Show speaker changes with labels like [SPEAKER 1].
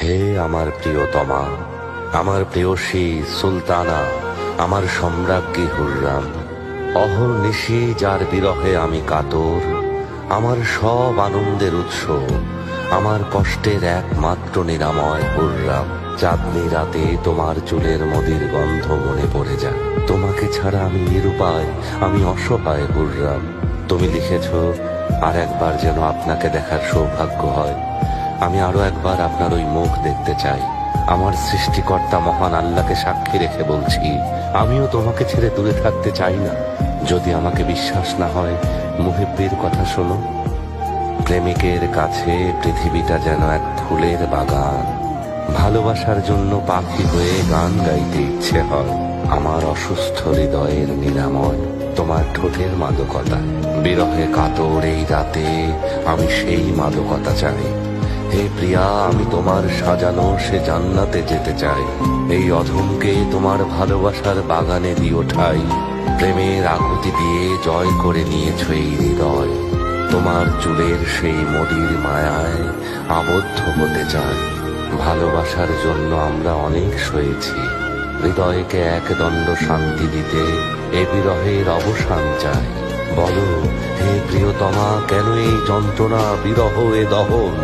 [SPEAKER 1] হে আমার প্রিয়তমা, আমার প্রেয়সী সুলতানা, আমার সম্রাজ্ঞী হুররাম, অহর্নিশি যার বিরহে আমি কাতর, আমার সব আনন্দের উৎস, আমার কষ্টের একমাত্র নিরাময় হুররাম। চাঁদনি রাতে তোমার চুলের মদির গন্ধ মনে পড়ে যায়। তোমাকে ছাড়া আমি নিরুপায়, আমি অসহায় হুররাম। তুমি লিখেছ, আর একবার যেন আপনাকে দেখার সৌভাগ্য হয়। আমি আরো একবার আপনার ওই মুখ দেখতে চাই। আমার সৃষ্টিকর্তা মহান আল্লাহকে সাক্ষী রেখে বলছি, আমিও তোমাকে ছেড়ে দূরে থাকতে চাই না। যদি আমাকে বিশ্বাস না হয়, মুহিব্বির কথা শোনো। প্রেমিকের কাছে পৃথিবীটা যেন এক ফুলের বাগান। ভালোবাসার জন্য পাখি হয়ে গান গাইতে ইচ্ছে হয়। আমার অসুস্থ হৃদয়ের নিরাময় তোমার ঠোঁটের মাদকতা। বিরহে কাতর এই রাতে আমি সেই মাদকতা চাই। হে প্রিয়া, আমি তোমার সাজানো সে জান্নাতে যেতে চাই। এই অধমকে তোমার ভালোবাসার বাগানে দিও ঠাই। প্রেমের আকুতি দিয়ে জয় করে নিয়েছ এই হৃদয়। তোমার চুলের সেই মদির মায়ায় আবদ্ধ হতে চাই। ভালোবাসার জন্য আমরা অনেক সয়েছি। হৃদয়কে একদণ্ড শান্তি দিতে এ বিরহের অবসান চাই। বলো হে প্রিয়তমা, কেন এই যন্ত্রণা, বিরহ, এ দহন?